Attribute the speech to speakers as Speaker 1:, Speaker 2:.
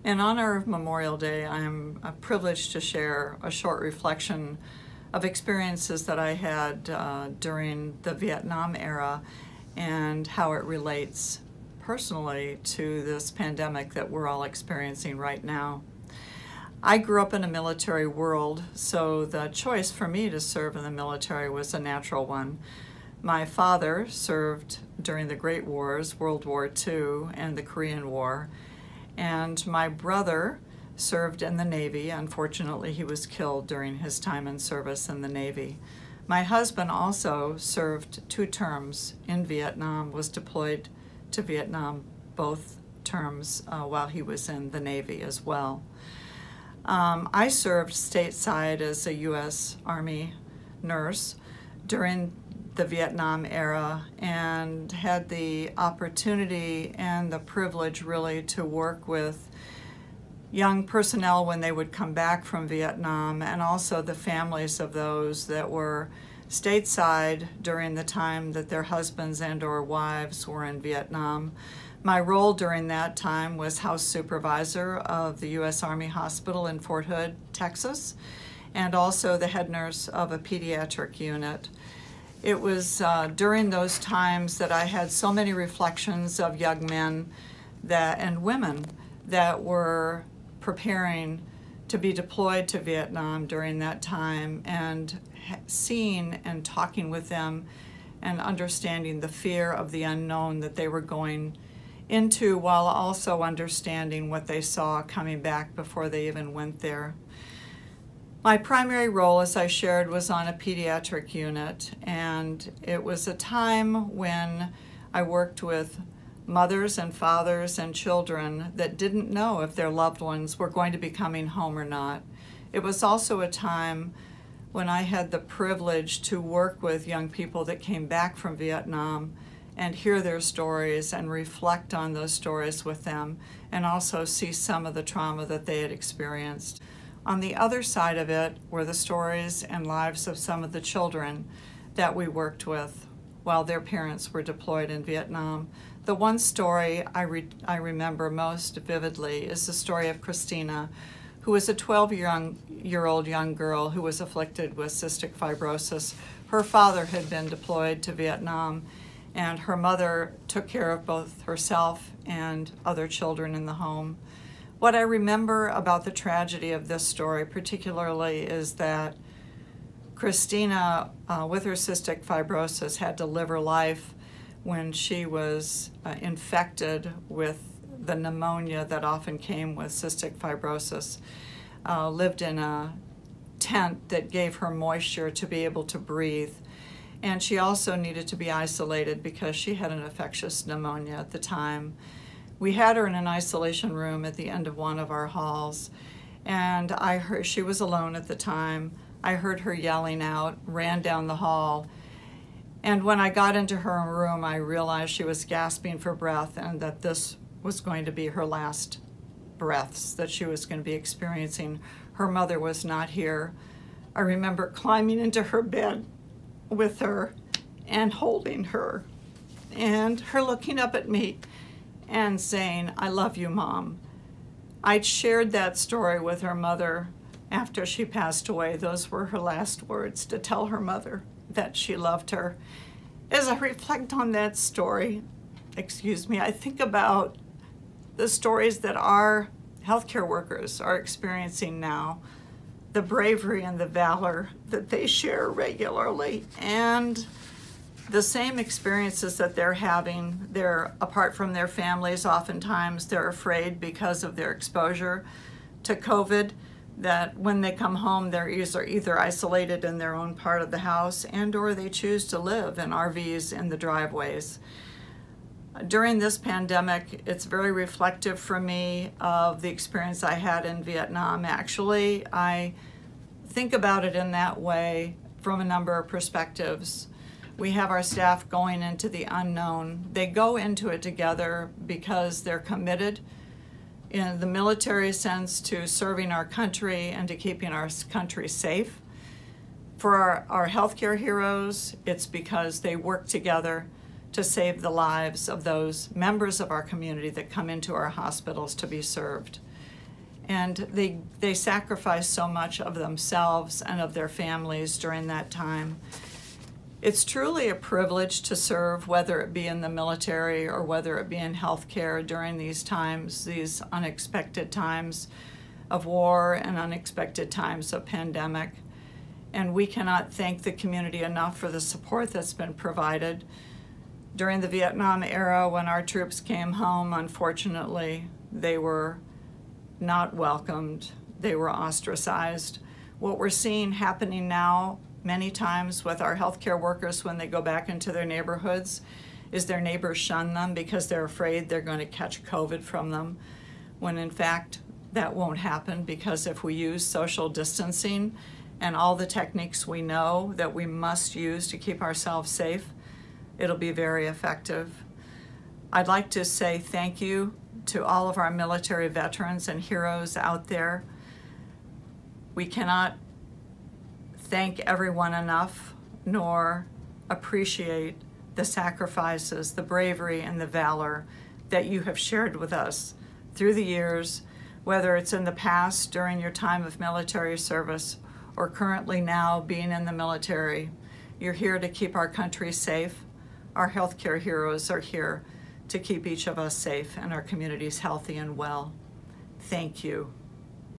Speaker 1: In honor of Memorial Day, I'm privileged to share a short reflection of experiences that I had during the Vietnam era and how it relates personally to this pandemic that we're all experiencing right now. I grew up in a military world, so the choice for me to serve in the military was a natural one. My father served during the Great Wars, World War II and the Korean War, and my brother served in the Navy. Unfortunately, he was killed during his time in service in the Navy. My husband also served 2 terms in Vietnam, was deployed to Vietnam both terms while he was in the Navy as well. I served stateside as a U.S. Army nurse during the Vietnam era and had the opportunity and the privilege really to work with young personnel when they would come back from Vietnam, and also the families of those that were stateside during the time that their husbands and or wives were in Vietnam. My role during that time was house supervisor of the U.S. Army Hospital in Fort Hood, Texas, and also the head nurse of a pediatric unit. It was during those times that I had so many reflections of young men and women that were preparing to be deployed to Vietnam during that time, and seeing and talking with them and understanding the fear of the unknown that they were going into, while also understanding what they saw coming back before they even went there. My primary role, as I shared, was on a pediatric unit, and it was a time when I worked with mothers and fathers and children that didn't know if their loved ones were going to be coming home or not. It was also a time when I had the privilege to work with young people that came back from Vietnam and hear their stories and reflect on those stories with them, and also see some of the trauma that they had experienced. On the other side of it were the stories and lives of some of the children that we worked with while their parents were deployed in Vietnam. The one story I remember most vividly is the story of Christina, who was a 12-year-old young girl who was afflicted with cystic fibrosis. Her father had been deployed to Vietnam, and her mother took care of both herself and other children in the home. What I remember about the tragedy of this story particularly is that Christina, with her cystic fibrosis, had to live her life when she was infected with the pneumonia that often came with cystic fibrosis, lived in a tent that gave her moisture to be able to breathe. And she also needed to be isolated because she had an infectious pneumonia at the time. We had her in an isolation room at the end of one of our halls, and I heard, she was alone at the time. I heard her yelling out, ran down the hall, and when I got into her room, I realized she was gasping for breath and that this was going to be her last breaths that she was going to be experiencing. Her mother was not here. I remember climbing into her bed with her and holding her, and her looking up at me and saying, "I love you, Mom." I'd shared that story with her mother after she passed away. Those were her last words, to tell her mother that she loved her. As I reflect on that story, I think about the stories that our healthcare workers are experiencing now, the bravery and the valor that they share regularly, and the same experiences that they're having. They're apart from their families. Oftentimes they're afraid because of their exposure to COVID that when they come home, they're either isolated in their own part of the house and or they choose to live in RVs in the driveways. During this pandemic, it's very reflective for me of the experience I had in Vietnam. Actually, I think about it in that way from a number of perspectives. We have our staff going into the unknown. They go into it together because they're committed in the military sense to serving our country and to keeping our country safe. For our healthcare heroes, it's because they work together to save the lives of those members of our community that come into our hospitals to be served. And they sacrificed so much of themselves and of their families during that time. It's truly a privilege to serve, whether it be in the military or whether it be in healthcare during these times, these unexpected times of war and unexpected times of pandemic. And we cannot thank the community enough for the support that's been provided. During the Vietnam era, when our troops came home, unfortunately, they were not welcomed. They were ostracized. What we're seeing happening now many times with our healthcare workers when they go back into their neighborhoods is their neighbors shun them because they're afraid they're going to catch COVID from them, when in fact that won't happen, because if we use social distancing and all the techniques we know that we must use to keep ourselves safe, it'll be very effective. I'd like to say thank you to all of our military veterans and heroes out there. We cannot thank everyone enough, nor appreciate the sacrifices, the bravery, and the valor that you have shared with us through the years, whether it's in the past during your time of military service or currently now being in the military. You're here to keep our country safe. Our healthcare heroes are here to keep each of us safe and our communities healthy and well. Thank you.